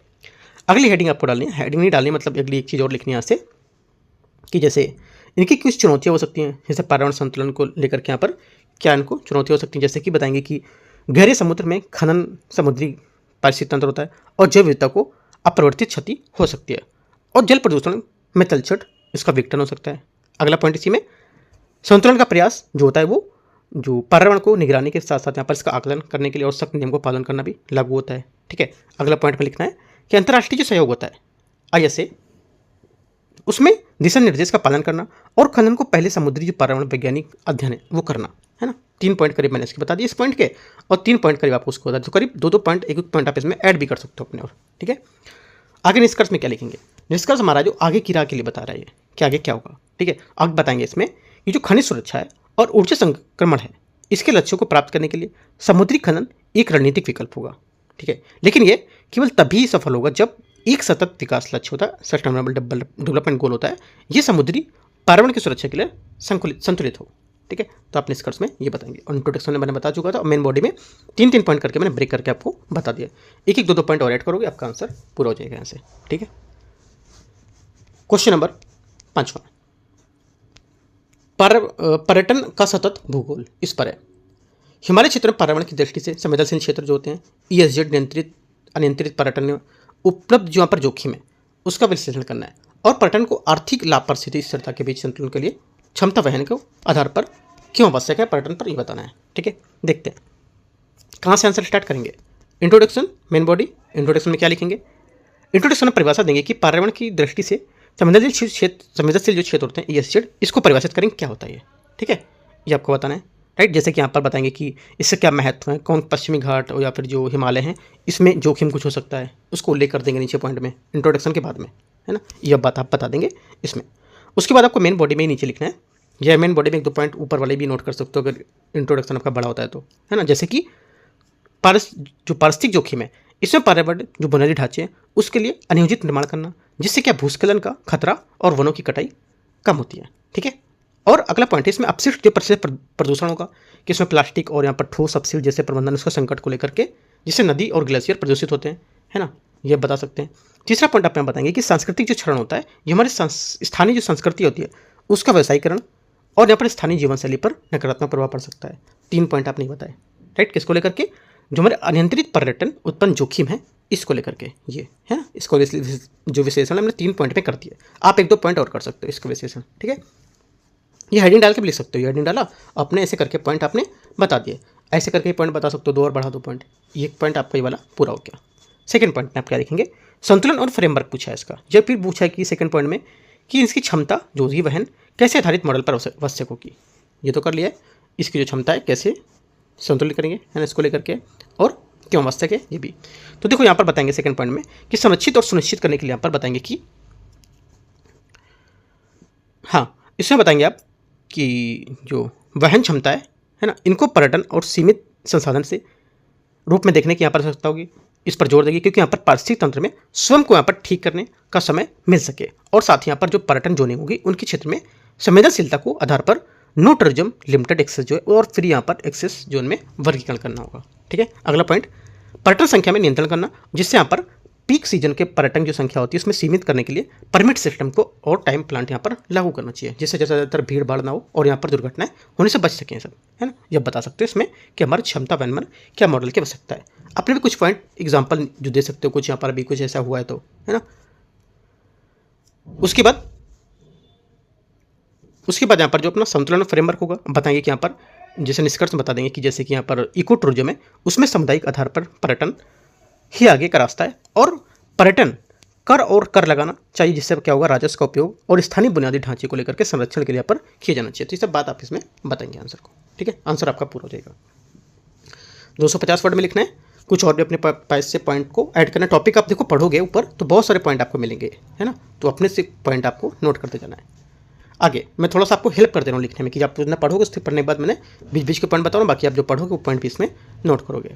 अगली हेडिंग आपको डालनी है, हेडिंग नहीं डालनी मतलब अगली एक चीज़ और लिखनी है यहाँ से कि जैसे इनकी कुछ चुनौतियाँ हो सकती हैं, जैसे पर्यावरण संतुलन को लेकर के यहाँ पर क्या इनको चुनौतियाँ हो सकती हैं। जैसे कि बताएंगे कि गहरे समुद्र में खनन समुद्री पारिस्थितिक तंत्र होता है और जैव विविधता को अपरिवर्तित क्षति हो सकती है और जल प्रदूषण में तलछट इसका विघटन हो सकता है। अगला पॉइंट इसी में संतुलन का प्रयास जो होता है वो जो पर्यावरण को निगरानी के साथ साथ यहाँ पर इसका आकलन करने के लिए और सख्त नियम को पालन करना भी लागू होता है। ठीक है, अगला पॉइंट में लिखना है कि अंतर्राष्ट्रीय जो सहयोग होता है ISA उसमें दिशा निर्देश का पालन करना और खनन को पहले समुद्री जो पर्यावरण वैज्ञानिक अध्ययन है वो करना, है ना। 3 पॉइंट करीब मैंने इसके बता दिए इस पॉइंट के और 3 पॉइंट करीब आपको उसको बता, तो करीब 2-2 पॉइंट 1-1 पॉइंट आप इसमें ऐड भी कर सकते हो अपने और। ठीक है, आगे निष्कर्ष में क्या लिखेंगे, निष्कर्ष हमारा जो आगे की राह के लिए बता रहा है कि आगे क्या होगा। ठीक है, आगे बताएंगे इसमें ये जो खनिज सुरक्षा है और ऊर्जा संक्रमण है इसके लक्ष्यों को प्राप्त करने के लिए समुद्री खनन एक रणनीतिक विकल्प होगा। ठीक है, लेकिन ये केवल तभी सफल होगा जब एक सतत विकास लक्ष्य होता है, सस्टेनेबल डेवलपमेंट गोल होता है, ये समुद्री पर्यावरण की सुरक्षा के लिए संतुलित हो। ठीक है, तो आप निष्कर्ष में ये बताएंगे और इंट्रोडक्शन में मैंने बता चुका था और मेन बॉडी में 3-3 पॉइंट करके मैंने ब्रेक करके आपको बता दिया। 1-1 2-2 पॉइंट और ऐड करोगे आपका आंसर पूरा हो जाएगा यहाँ से। ठीक है, क्वेश्चन नंबर 5, पर्यटन का सतत भूगोल इस पर है। हिमालय क्षेत्र में पर्यावरण की दृष्टि से संवेदनशील क्षेत्र जो होते हैं ESZ नियंत्रित अनियंत्रित पर्यटन में उपलब्ध जो यहाँ पर जोखिम है उसका विश्लेषण करना है और पर्यटन को आर्थिक लाभ पर स्थिति स्थिरता के बीच संतुलन के लिए क्षमता वहन के आधार पर क्यों आवश्यक है पर्यटन पर ये बताना है। ठीक है, देखते हैं कहाँ से आंसर स्टार्ट करेंगे। Introduction, main body. इंट्रोडक्शन में क्या लिखेंगे, इंट्रोडक्शन में परिभाषा देंगे कि पर्यावरण की दृष्टि से संवेदनशील जो क्षेत्र होते हैं ESZ इसको परिभाषित करेंगे क्या होता है ये। ठीक है, ये आपको बताना है। राइट। जैसे कि यहाँ पर बताएंगे कि इससे क्या महत्व है, कौन पश्चिमी घाट और या फिर जो हिमालय हैं इसमें जोखिम कुछ हो सकता है, उसको उल्लेख कर देंगे नीचे पॉइंट में, इंट्रोडक्शन के बाद में, है ना। ये बात आप बता देंगे इसमें। उसके बाद आपको मेन बॉडी में ही नीचे लिखना है, या मेन बॉडी में 1-2 पॉइंट ऊपर वाले भी नोट कर सकते हो अगर इंट्रोडक्शन आपका बड़ा होता है तो, है ना। जैसे कि जो पारिस्थितिक जोखिम है, इसमें पर्यावरण जो बुनियादी ढांचे हैं उसके लिए अनियोजित निर्माण करना, जिससे क्या भूस्खलन का खतरा और वनों की कटाई कम होती है, ठीक है। और अगला पॉइंट है इसमें अपशिष्ट जो परिसर प्रदूषण होगा, कि इसमें प्लास्टिक और यहाँ पर ठोस अपशिष्ट जैसे प्रबंधन उसका संकट को लेकर के, जिससे नदी और ग्लेशियर प्रदूषित होते हैं, है ना, ये बता सकते हैं। तीसरा पॉइंट आप यहाँ बताएंगे कि सांस्कृतिक जो क्षरण होता है, ये हमारे स्थानीय जो संस्कृति होती है उसका व्यवसायीकरण और यहाँ पर स्थानीय जीवन शैली पर नकारात्मक प्रभाव पड़ सकता है। 3 पॉइंट आपने बताए, राइट। किसको लेकर के, जो हमारे अनियंत्रित पर्यटन उत्पन्न जोखिम है इसको लेकर के, ये है ना। इसको जो विश्लेषण हमने 3 पॉइंट पे कर दिया, आप 1-2 पॉइंट और कर सकते हो इसका विश्लेषण, ठीक है। ये हेडिंग डाल के भी लिख सकते हो, ये हेडिंग डाला अपने, ऐसे करके पॉइंट आपने बता दिए, ऐसे करके पॉइंट बता सकते हो, 2 और बढ़ा 2 पॉइंट, ये पॉइंट आपका ये वाला पूरा हो गया। सेकंड पॉइंट में आप क्या लिखेंगे, संतुलन और फ्रेमवर्क पूछा है इसका। जब फिर पूछा है कि सेकंड पॉइंट में कि इसकी क्षमता जो होगी वहन कैसे आधारित मॉडल पर आवश्यक होगी, ये तो कर लिया है। इसकी जो क्षमता है कैसे संतुलित करेंगे, है ना, इसको लेकर के, और क्यों आवश्यक है ये भी। तो देखो यहाँ पर बताएंगे सेकंड पॉइंट में कि संरक्षित और सुनिश्चित करने के लिए यहाँ पर बताएंगे कि, हाँ, इसमें बताएंगे आप कि जो वहन क्षमता है ना, इनको पर्यटन और सीमित संसाधन से रूप में देखने की यहाँ पर आवश्यकता होगी, इस पर जोर देगी, क्योंकि यहाँ पर पारिस्थितिक तंत्र में स्वयं को यहाँ पर ठीक करने का समय मिल सके, और साथ ही यहाँ पर जो पर्यटन जोनिंग होगी उनके क्षेत्र में संवेदनशीलता को आधार पर नो टूरिज्म लिमिटेड एक्सेस जो है, और फिर यहाँ पर एक्सेस जोन में वर्गीकरण करना होगा, ठीक है। अगला पॉइंट, पर्यटन संख्या में नियंत्रण करना, जिससे यहाँ पर पीक सीजन के पर्यटन जो संख्या होती है उसमें सीमित करने के लिए परमिट सिस्टम को और टाइम प्लांट यहाँ पर लागू करना चाहिए, जिससे ज़्यादातर भीड़ भाड़ ना हो और यहाँ पर दुर्घटनाएं होने से बच सकें सब, है ना। यह बता सकते हो इसमें कि हमारी क्षमता वहन में क्या मॉडल की आवश्यकता है। अपने भी कुछ पॉइंट एग्जाम्पल जो दे सकते हो, कुछ यहाँ पर अभी कुछ ऐसा हुआ है तो, है ना। उसके बाद यहाँ पर जो अपना संतुलन फ्रेमवर्क होगा बताएंगे कि यहाँ पर जैसे निष्कर्ष बता देंगे कि जैसे कि यहाँ पर इको टूरिज्म है उसमें सामुदायिक आधार पर पर्यटन ही आगे का रास्ता है, और पर्यटन कर लगाना चाहिए, जिससे क्या होगा, राजस्व का उपयोग और स्थानीय बुनियादी ढांचे को लेकर के संरक्षण के लिए यहाँ पर किया जाना चाहिए। तो ये सब बात आप इसमें बताएंगे आंसर को, ठीक है। आंसर आपका पूरा हो जाएगा। 250 वर्ड में लिखना है, कुछ और भी अपने पास से पॉइंट को ऐड करना है। टॉपिक आप देखो पढ़ोगे ऊपर तो बहुत सारे पॉइंट आपको मिलेंगे, है ना, तो अपने से पॉइंट आपको नोट करते जाना है। आगे मैं थोड़ा सा आपको हेल्प कर दे रहा हूँ लिखने में, कि आप जितना पढ़ोगे उसके पढ़ने के बाद मैंने बीच बीच के पॉइंट बताऊँ, बाकी आप जो पढ़ोगे वो पॉइंट भी इसमें नोट करोगे।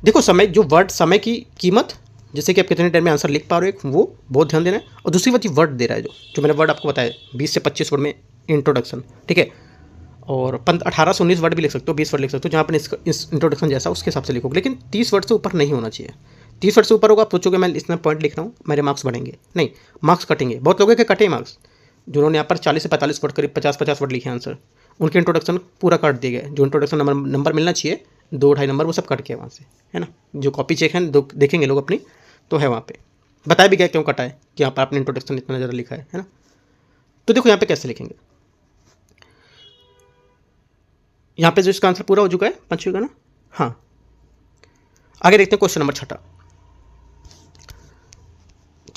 देखो समय, जो वर्ड समय की कीमत, जैसे कि आप कितने टाइम में आंसर लिख पा रहे हो, वो बहुत ध्यान देना है। और दूसरी बात, वर्ड दे रहा है जो मैंने वर्ड आपको बताया 20 से 25 वर्ड में इंट्रोडक्शन, ठीक है। और 18 से 19 वर्ड भी लिख सकते हो, 20 वर्ड लिख सकते हो, जहाँ पर इस इंट्रोडक्शन जैसा उसके हिसाब से लिखोगे, लेकिन 30 वर्ड से ऊपर नहीं होना चाहिए। 30 वर्ड से ऊपर होगा आप सोचोगे मैं इसमें पॉइंट लिख रहा हूँ, मेरे मार्क्स बढ़ेंगे, नहीं, मार्क्स कटेंगे। बहुत लोगों के कटे मार्क्स, जिन्होंने यहाँ पर 40 से 45 वर्ड, करीब 50 वर्ड लिखे आंसर, उनके इंट्रोडक्शन पूरा काट दिए गए। जो इंट्रोडक्शन नंबर मिलना चाहिए 2-2.5 नंबर, वो सब कट गया वहाँ से, है ना। जो कॉपी चेक है देखेंगे लोग अपनी, तो है वहाँ पे बताया भी गया क्यों कटा है, कि यहाँ पर आपने इंट्रोडक्शन इतना ज़्यादा लिखा है ना। तो देखो यहाँ पे कैसे लिखेंगे, यहाँ पे जो इसका आंसर पूरा हो चुका है 5वीं का ना। हाँ, आगे देखते हैं क्वेश्चन नंबर 6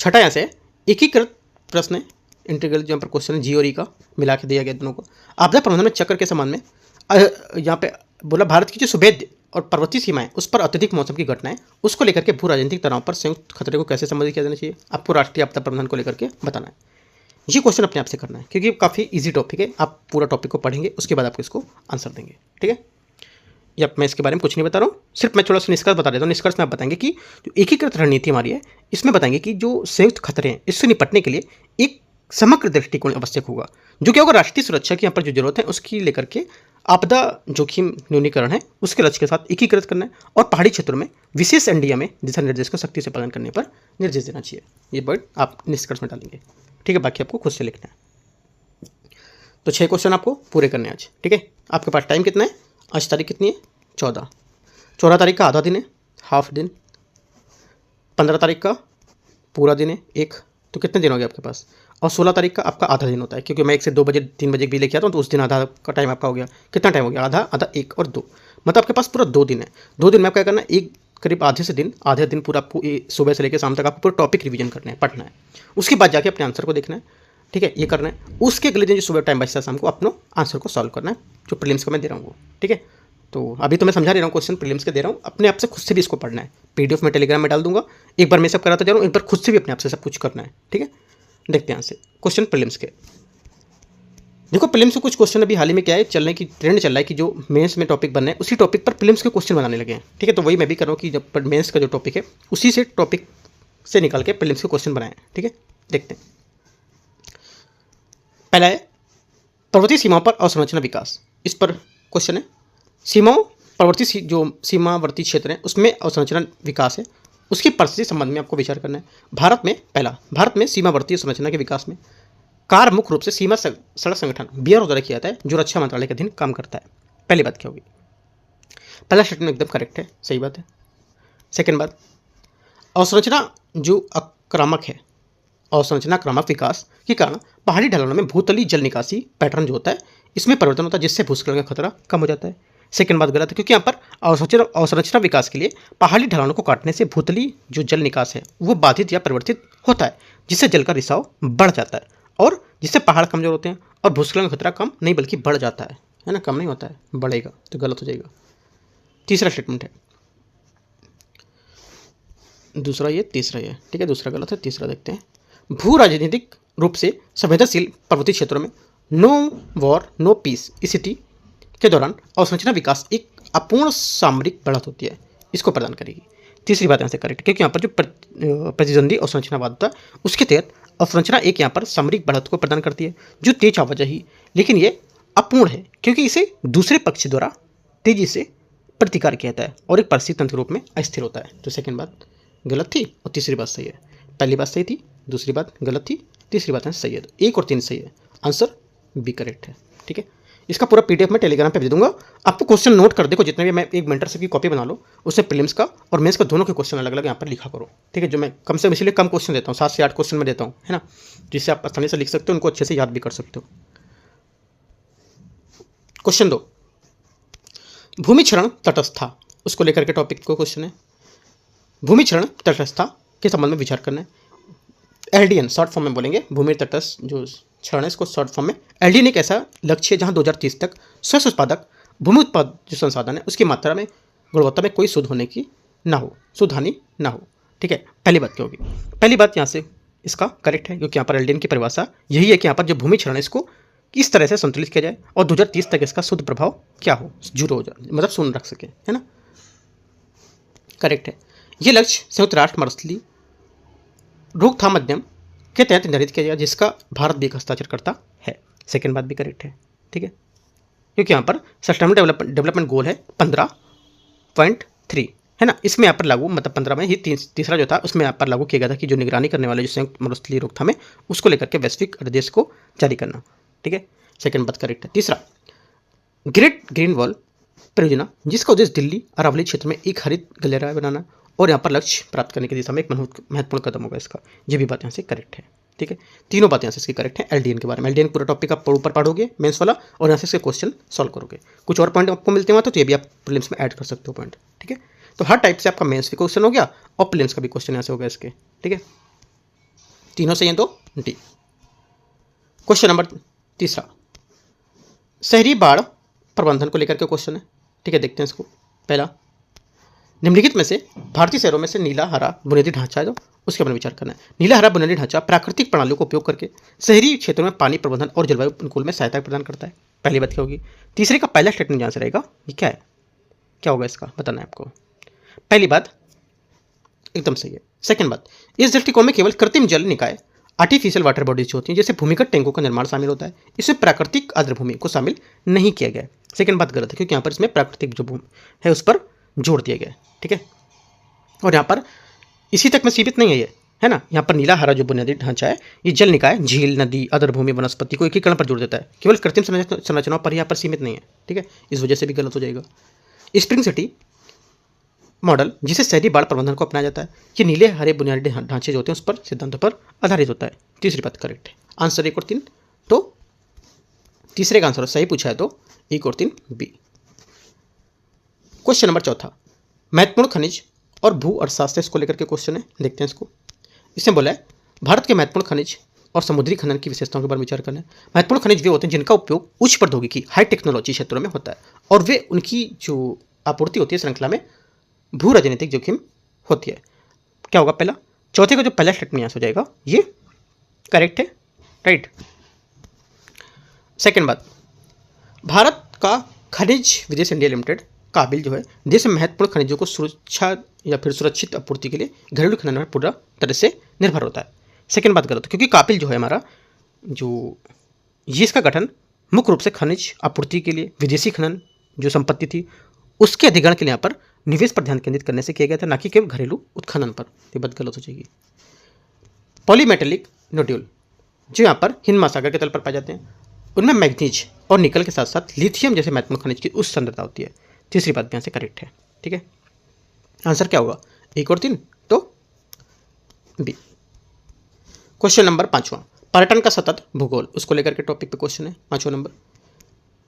यहाँ से एकीकृत प्रश्न है, इंटीग्रल जो यहाँ पर क्वेश्चन है जी और ई का मिला के दिया गया दोनों को। आपदा प्रबंधन में चक्र के समान में यहाँ पे बोला, भारत की जो सुभेद और पर्वतीय सीमाएं उस पर अत्यधिक मौसम की घटनाएं, उसको लेकर के भू राजनीतिक तनाव पर संयुक्त खतरे को कैसे संबोधित किया जाना चाहिए, आपको राष्ट्रीय आपदा प्रबंधन को लेकर के बताना है। ये क्वेश्चन अपने आप से करना है, क्योंकि काफ़ी इजी टॉपिक है, आप पूरा टॉपिक को पढ़ेंगे उसके बाद आपको इसको आंसर देंगे, ठीक है। या मैं इसके बारे में कुछ नहीं बता रहा हूँ, सिर्फ मैं थोड़ा सा निष्कर्ष बता देता हूँ। निष्कर्ष में आप बताएंगे कि जो एकीकृत रणनीति हमारी है, इसमें बताएंगे कि जो संयुक्त खतरे हैं इससे निपटने के लिए एक समग्र दृष्टिकोण आवश्यक होगा, जो क्या होगा, राष्ट्रीय सुरक्षा की यहाँ पर जो जरूरत है उसकी लेकर के आपदा जोखिम न्यूनीकरण है उसके लक्ष्य के साथ एकीकृत करना है, और पहाड़ी क्षेत्रों में विशेष एनडीए में दिशा निर्देश को सख्ती से पालन करने पर निर्देश देना चाहिए। ये वर्ड आप निष्कर्ष में डालेंगे, ठीक है। बाकी आपको खुद से लिखना है। तो 6 क्वेश्चन आपको पूरे करने हैं आज, ठीक है। आपके पास टाइम कितना है, आज तारीख कितनी है, 14 तारीख का आधा दिन है, हाफ दिन, 15 तारीख का पूरा दिन है 1, तो कितने दिन हो गए आपके पास, और 16 तारीख का आपका आधा दिन होता है, क्योंकि मैं 1 से 2 बजे 3 बजे भी लेके आता हूँ, तो उस दिन आधा का टाइम आपका हो गया। कितना टाइम हो गया, आधा 1 और 2, मतलब आपके पास पूरा 2 दिन है। 2 दिन में आपको क्या करना है, एक करीब आधे दिन पूरा आपको सुबह से लेकर शाम तक आपको पूरा टॉपिक रिवीजन करना है, पढ़ना है। उसके बाद जाके अपने आंसर को देखना है। ठीक है, ये करना है। उसके अगले दिन जो सुबह टाइम बचता है शाम को अपना आंसर को सॉल्व करना है, जो प्रीलिम्स का मैं दे रहा हूँ वो। ठीक है, तो अभी तो मैं समझा दे रहा हूँ, क्वेश्चन प्रीलिम्स के दे रहा हूँ, अपने आप से खुद से भी इसको पढ़ना है। पीडीएफ में टेलीग्राम में डाल दूंगा, एक बार मैं सब कराता जा रहा हूँ, एक बार खुद से भी अपने आप से सब कुछ करना है। ठीक है, देखते हैं यहाँ से क्वेश्चन प्रीलिम्स के। देखो प्रीलिम्स के कुछ क्वेश्चन अभी हाल ही में क्या है, चलने की ट्रेंड चल रहा है कि जो मेंस में टॉपिक बनना है उसी टॉपिक पर प्रीलिम्स के क्वेश्चन बनाने लगे हैं। ठीक है, तो वही मैं भी कर रहा हूँ कि जब मेंस का जो टॉपिक है उसी से टॉपिक से निकाल के प्रीलिम्स के क्वेश्चन बनाए। ठीक है, देखते हैं। पहला है पर्वतीय सीमाओं पर अवसंरचना विकास। इस पर क्वेश्चन है, सीमाओं पर्वतीय जो सीमावर्ती क्षेत्र है उसमें अवसंरचना विकास है, उसकी परिस्थिति संबंध में आपको विचार करना है। भारत में सीमावर्ती संरचना के विकास में कार्य मुख्य रूप से सीमा सड़क संगठन बीआरओ द्वारा किया जाता है, जो रक्षा मंत्रालय के अधीन काम करता है। पहली बात क्या होगी, पहला स्टेटमेंट एकदम करेक्ट है, सही बात है। सेकेंड बात, अवसंरचना जो आक्रामक है, अवसंरचनाक्रामक विकास के कारण पहाड़ी ढलानों में भूतलीय जल निकासी पैटर्न जो होता है इसमें परिवर्तन होता है, जिससे भूस्खलन का खतरा कम हो जाता है। सेकेंड बात गलत है, क्योंकि यहाँ पर अवसंरचना विकास के लिए पहाड़ी ढलानों को काटने से भूतलीय जो जल निकास है वो बाधित या परिवर्तित होता है, जिससे जल का रिसाव बढ़ जाता है और जिससे पहाड़ कमजोर होते हैं और भूस्खलन का खतरा कम नहीं बल्कि बढ़ जाता है ना, कम नहीं होता है, बढ़ेगा, तो गलत हो जाएगा। तीसरा स्टेटमेंट है, दूसरा ये, तीसरा ये, ठीक है, दूसरा गलत है, तीसरा देखते हैं। भू राजनीतिक रूप से संवेदनशील पर्वतीय क्षेत्रों में नो वॉर नो पीस स्थिति के दौरान अवसंरचना विकास एक अपूर्ण सामरिक बढ़त होती है, इसको प्रदान करेगी। तीसरी बात यहाँ से करेक्ट, क्योंकि यहाँ पर जो प्रतिद्वंदी अवसंरचनावाद था उसके तहत अवसंरचना एक यहाँ पर सामरिक बढ़त को प्रदान करती है जो तेज आवाजाही, लेकिन ये अपूर्ण है क्योंकि इसे दूसरे पक्ष द्वारा तेजी से प्रतिकार किया जाता है और एक परिस्थिति तंत्र के रूप में अस्थिर होता है। तो सेकंड बात गलत थी और तीसरी बात सही है। पहली बात सही थी, दूसरी बात गलत थी, तीसरी बात है सही है। तो 1 और 3 सही है, आंसर बी करेक्ट है। ठीक है, इसका पूरा पीडीएफ में टेलीग्राम पे भेज दूंगा, आपको क्वेश्चन नोट कर देखो, जितने भी मैं एक मेंटर से की कॉपी बना लो, उससे प्रीलिम्स का और मेंस का दोनों के क्वेश्चन अलग अलग यहाँ पर लिखा करो। ठीक है, जो मैं कम से कम इसलिए कम क्वेश्चन देता हूँ, 7 से 8 क्वेश्चन में देता हूँ, है ना, जिससे आप आसानी से लिख सकते हो, उनको अच्छे से याद भी कर सकते हो। क्वेश्चन 2, भूमि क्षरण तटस्थता, उसको लेकर के टॉपिक को क्वेश्चन है। भूमि क्षरण तटस्थता के संबंध में विचार करना है। एलडीएन शॉर्ट फॉर्म में बोलेंगे, भूमि तटस्थ जो क्षरण है इसको शॉर्ट फॉर्म में। एलडीएन एक ऐसा लक्ष्य है जहां 2030 तक स्वयं उत्पादक भूमि उत्पाद जो संसाधन है उसकी मात्रा में गुणवत्ता में कोई सुध होने की ना हो, सुध हानि ना हो। ठीक है, पहली बात क्या होगी, पहली बात यहाँ से इसका करेक्ट है, क्योंकि यहाँ पर एलडीएन की परिभाषा यही है कि यहाँ पर जो भूमि क्षरण है इसको किस तरह से संतुलित किया जाए और 2030 तक इसका शुद्ध प्रभाव क्या हो, जीरो हो जाए, मतलब शून्य रख सके, है ना, करेक्ट है। ये लक्ष्य संयुक्त राष्ट्र मरुस्थलीकरण रोकथाम अधिनियम के तहत निर्धारित किया जाएगा, जिसका भारत भी एक हस्ताक्षर करता है। सेकेंड बात भी करेक्ट है। ठीक है, क्योंकि यहाँ पर सस्टेनेबल डेवलपमेंट गोल है 15.3, है ना, इसमें यहाँ पर लागू, मतलब 15 में ही तीसरा जो था उसमें यहाँ पर लागू किया गया था कि जो निगरानी करने वाले जो संयुक्त मरुस्थलीय रोकथाम है उसको लेकर के वैश्विक आदेश को जारी करना। ठीक है, सेकेंड बात करेक्ट है। तीसरा, ग्रेट ग्रीन वॉल परियोजना, जिसका उद्देश्य दिल्ली अरावली क्षेत्र में एक हरित गलियारा बनाना और यहाँ पर लक्ष्य प्राप्त करने की दिशा में एक महत्वपूर्ण कदम होगा इसका, ये भी बात यहाँ से करेक्ट है। ठीक है, तीनों बातें यहाँ से इसकी करेक्ट है। एलडीएन के बारे में, एलडीएन पूरा टॉपिक आप ऊपर पढ़ोगे मेंस वाला और यहाँ से इसके क्वेश्चन सॉल्व करोगे। कुछ और पॉइंट आपको मिलते हैं तो ये भी आप प्रीलिम्स में ऐड कर सकते हो पॉइंट। ठीक है, तो हर टाइप से आपका मेंस भी क्वेश्चन हो गया और प्रीलिम्स का भी क्वेश्चन यहाँ से हो गया इसके। ठीक है, तीनों सही है तो डी। क्वेश्चन नंबर तीसरा, शहरी बाढ़ प्रबंधन को लेकर के क्वेश्चन है। ठीक है, देखते हैं इसको। पहला, निम्नलिखित में से भारतीय शहरों में से नीला हरा बुनियादी ढांचा है जो उसके बारे में विचार करना है। नीला हरा बुनियादी ढांचा प्राकृतिक प्रणालियों का उपयोग करके शहरी क्षेत्रों में पानी प्रबंधन और जलवायु अनुकूल में सहायता प्रदान करता है। पहली बात क्या होगी। तीसरे का पहला स्टेटमेंट यहाँ से रहेगा, ये क्या है, क्या होगा इसका बताना है आपको। पहली बात एकदम सही है। सेकेंड बात, इस दृष्टिकोण में केवल कृत्रिम जल निकाय आर्टिफिशियल वाटर बॉडीज जो होती हैं जैसे भूमिगत टैंकों का निर्माण शामिल होता है, इसमें प्राकृतिक आर्द्र भूमि को शामिल नहीं किया गया है। सेकेंड बात गलत है, क्योंकि यहाँ पर इसमें प्राकृतिक जो भूमि है उस पर जोड़ दिया गया है। ठीक है, और यहाँ पर इसी तक में सीमित नहीं है ये, है ना, यहाँ पर नीला हरा जो बुनियादी ढांचा है ये जल निकाय झील नदी आर्द्र भूमि वनस्पति को एकीकरण पर जोड़ देता है, केवल कृत्रिम संरचनाओं पर यहाँ पर सीमित नहीं है। ठीक है, इस वजह से भी गलत हो जाएगा। स्प्रिंग सिटी मॉडल जिसे शहरी बाढ़ प्रबंधन को अपनाया जाता है, ये नीले हरे बुनियादी ढांचे जो होते हैं उस पर सिद्धांतों पर आधारित होता है। तीसरी बात करेक्ट है। आंसर 1 और 3, तो तीसरे का आंसर सही पूछा है तो 1 और 3 बी। क्वेश्चन नंबर चौथा, महत्वपूर्ण खनिज और भू अर्थशास्त्र इसको लेकर के क्वेश्चन है, देखते हैं इसको। इसमें बोला है भारत के महत्वपूर्ण खनिज और समुद्री खनन की विशेषताओं के बारे में विचार करना है। महत्वपूर्ण खनिज वे होते हैं जिनका उपयोग उच्च प्रौद्योगिकी हाई टेक्नोलॉजी क्षेत्रों में होता है और वे उनकी जो आपूर्ति होती है श्रृंखला में भू राजनीतिक जोखिम होती है। क्या होगा पहला, चौथे का जो पहला स्टेटमेंट यहाँ से हो जाएगा ये करेक्ट है, राइट। सेकेंड बात, भारत का खनिज विदेश इंडिया लिमिटेड काबिल जो है देश में महत्वपूर्ण खनिजों को सुरक्षा या फिर सुरक्षित आपूर्ति के लिए घरेलू खनन पर पूरा तरह से निर्भर होता है। सेकेंड बात गलत, क्योंकि काबिल जो है हमारा जो ये इसका गठन मुख्य रूप से खनिज आपूर्ति के लिए विदेशी खनन जो संपत्ति थी उसके अधिग्रहण के लिए यहाँ पर निवेश पर ध्यान केंद्रित करने से किया गया था, ना कि केवल घरेलू उत्खनन पर। ये बात गलत हो जाएगी। पॉलीमेटेलिक नोड्यूल जो यहाँ पर हिंद महासागर के तल पर पाए जाते हैं उनमें मैग्नीज और निकल के साथ साथ लिथियम जैसे महत्वपूर्ण खनिज की उच्च सांद्रता होती है। तीसरी बात भी यहाँ से करेक्ट है, ठीक है। आंसर क्या होगा, 1 और 3, तो बी। क्वेश्चन नंबर 5वां, पर्यटन का सतत भूगोल, उसको लेकर के टॉपिक पे क्वेश्चन है। 5वां नंबर,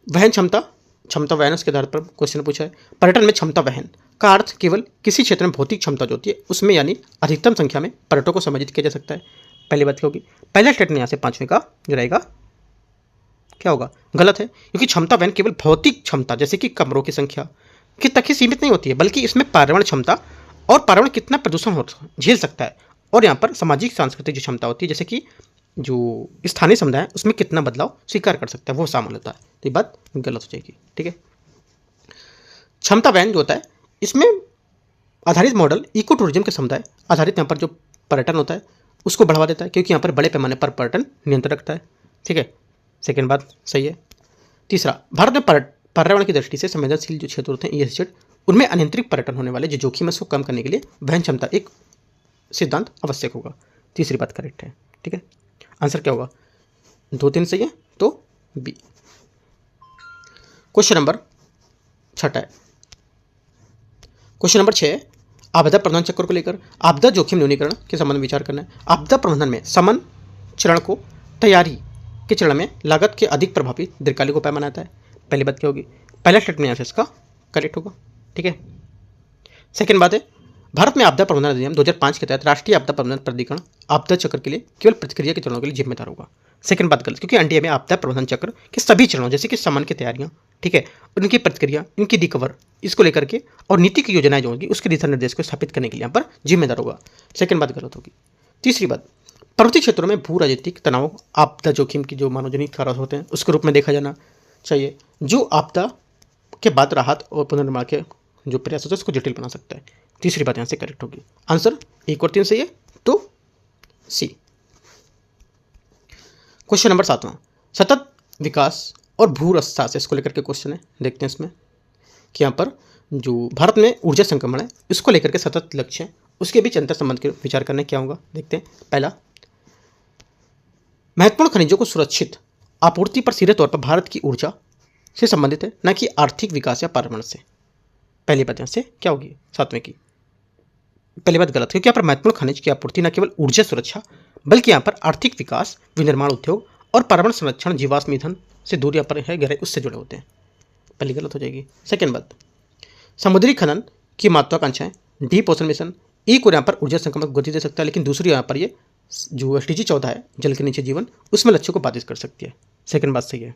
वहन क्षमता वहन के आधार पर क्वेश्चन पूछा है। पर्यटन में क्षमता वहन का अर्थ केवल किसी क्षेत्र में भौतिक क्षमता जो होती है उसमें यानी अधिकतम संख्या में पर्यटकों को समायोजित किया जा सकता है। पहली बात क्या होगी, पहला स्टेटमेंट यहाँ से 5वें का जो रहेगा क्या होगा, गलत है, क्योंकि क्षमता वहन केवल भौतिक क्षमता जैसे कि कमरों की संख्या की तक ही सीमित नहीं होती है, बल्कि इसमें पर्यावरण क्षमता और पर्यावरण कितना प्रदूषण झेल सकता है और यहाँ पर सामाजिक सांस्कृतिक जो क्षमता होती है जैसे कि जो स्थानीय समुदाय है उसमें कितना बदलाव स्वीकार कर सकता है वो शामिल होता है। तो ये बात गलत हो जाएगी, ठीक है। क्षमता वहन जो होता है इसमें आधारित मॉडल इको टूरिज्म के समुदाय आधारित यहाँ पर जो पर्यटन होता है उसको बढ़ावा देता है, क्योंकि यहाँ पर बड़े पैमाने पर पर्यटन नियंत्रण रखता है, ठीक है। सेकेंड बात सही है। तीसरा, भारत में पर्यावरण की दृष्टि से संवेदनशील जो क्षेत्र होते हैं EEZ उनमें अनियंत्रित पर्यटन होने वाले जो जोखिम है उसको कम करने के लिए वहन क्षमता एक सिद्धांत आवश्यक होगा। तीसरी बात करेक्ट है, ठीक है। आंसर क्या होगा, 2, 3 सही है, तो बी। क्वेश्चन नंबर 6 है। क्वेश्चन नंबर 6 आपदा प्रबंधन चक्र को लेकर आपदा जोखिम न्यूनीकरण के संबंध में विचार करना है। आपदा प्रबंधन में समन चरण को तैयारी के चरण में लागत के अधिक प्रभावी दीर्घकालिक उपाय बनाता है। पहली बात क्या होगी, पहला स्टेटमेंट यहाँ से इसका करेक्ट होगा, ठीक है। सेकेंड बात है, भारत में आपदा प्रबंधन अधिनियम 2005 के तहत राष्ट्रीय आपदा प्रबंधन प्राधिकरण आपदा चक्र के लिए केवल प्रतिक्रिया के चरणों के लिए जिम्मेदार होगा। सेकंड बात गलत, क्योंकि एनडीए में आपदा प्रबंधन चक्र के सभी चरणों जैसे कि समन की तैयारियां, ठीक है, उनकी प्रतिक्रिया, इनकी रिकवर, इसको लेकर के और नीति की योजनाएं जो होंगी उसके दिशा निर्देश को स्थापित करने के लिए यहाँ पर जिम्मेदार होगा। सेकंड बात गलत होगी। तीसरी बात, पर्वतीय क्षेत्रों में भू राजनीतिक तनाव आपदा जोखिम की जो मानवजनित कारण होते हैं उसके रूप में देखा जाना चाहिए, जो आपदा के बाद राहत और पुनर्निर्माण के जो प्रयास होते हैं उसको जटिल बना सकता है। तीसरी बात यहाँ से करेक्ट होगी। आंसर 1 और 3 सही है, तो सी। क्वेश्चन नंबर 7वां, सतत विकास और भू रक्षा से इसको लेकर के क्वेश्चन है। देखते हैं इसमें कि यहाँ पर जो भारत में ऊर्जा संक्रमण है इसको लेकर के सतत लक्ष्य है उसके बीच अंतर संबंध के विचार करने क्या होगा। देखते हैं। पहला, महत्वपूर्ण खनिजों को सुरक्षित आपूर्ति पर सीधे तौर पर भारत की ऊर्जा से संबंधित है, न कि आर्थिक विकास या पर्यावरण से। पहली बात यहाँ से क्या होगी, 7वें की पहली बात गलत, क्योंकि यहाँ पर महत्वपूर्ण खनिज की आपूर्ति न केवल ऊर्जा सुरक्षा बल्कि यहाँ पर आर्थिक विकास, विनिर्माण उद्योग और पर्यावरण संरक्षण, जीवाश्म ईंधन से दूर यहाँ पर है गहरे उससे जुड़े होते हैं। पहली गलत हो जाएगी। सेकेंड बात, समुद्री खनन की महत्वाकांक्षाएं डीप ओशन मिशन एक और यहाँ पर ऊर्जा संक्रमण को गति दे सकता है, लेकिन दूसरी यहाँ पर ये जो SDG 14 है जल के नीचे जीवन, उसमें लक्ष्यों को बाधित कर सकती है। सेकेंड बात सही है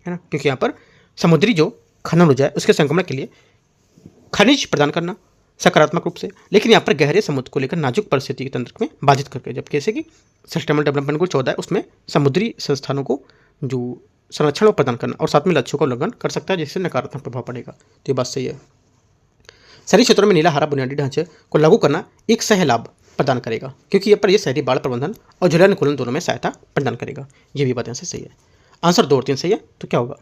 ना, क्योंकि यहाँ पर समुद्री जो खनन ऊर्जा है उसके संक्रमण के लिए खनिज प्रदान करना सकारात्मक रूप से, लेकिन यहाँ पर गहरे समुद्र को लेकर नाजुक परिस्थिति के तंत्र में बाधित करके, जबकि जैसे कि सस्टेनेबल डेवलपमेंट गोल 14 है उसमें समुद्री संस्थानों को जो संरक्षण प्रदान करना और साथ में लक्ष्यों का उल्लंघन कर सकता है जिससे नकारात्मक प्रभाव पड़ेगा। तो ये बात सही है। शहरी क्षेत्रों में नीला हरा बुनियादी ढांचे को लागू करना एक सह लाभ प्रदान करेगा, क्योंकि यहाँ पर ये शहरी बाढ़ प्रबंधन और जलानुकूलन दोनों में सहायता प्रदान करेगा। ये भी बात यहाँ से सही है। आंसर 2 और 3 सही है, तो क्या होगा,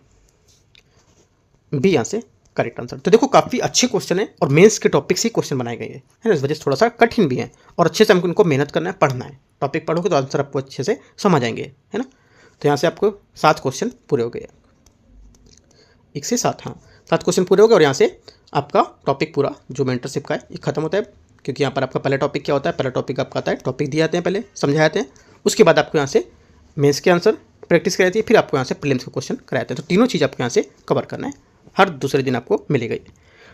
बी यहाँ से करेक्ट आंसर। तो देखो काफ़ी अच्छे क्वेश्चन है और मेंस के टॉपिक से क्वेश्चन बनाए गए हैं, है ना। इस वजह से थोड़ा सा कठिन भी है और अच्छे से हमको इनको मेहनत करना है, पढ़ना है। टॉपिक पढ़ोगे तो आंसर आपको अच्छे से समझ आएंगे, है ना। तो यहाँ से आपको 7 क्वेश्चन पूरे हो गए, 1 से 7, हाँ 7 क्वेश्चन पूरे हो गए और यहाँ से आपका टॉपिक पूरा जो मेंटरशिप का है ये खत्म होता है, क्योंकि यहाँ पर आपका पहला टॉपिक क्या होता है, पहला टॉपिक आपका आता है, टॉपिक दिए जाते हैं पहले, समझाए जाते हैं, उसके बाद आपको यहाँ से मेंस के आंसर प्रैक्टिस कराती है, फिर आपको यहाँ से प्रीलिम्स के क्वेश्चन कराते हैं। तो तीनों चीज़ आपको यहाँ से कवर करना है, हर दूसरे दिन आपको मिलेगा।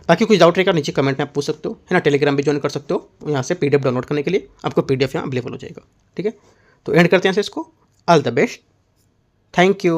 बाकी कुछ डाउट रहेगा नीचे कमेंट में आप पूछ सकते हो, है ना। टेलीग्राम भी ज्वाइन कर सकते हो, यहाँ से PDF डाउनलोड करने के लिए आपको PDF यहाँ अवेलेबल हो जाएगा, ठीक है। तो एंड करते हैं इसको। All the best, thank you.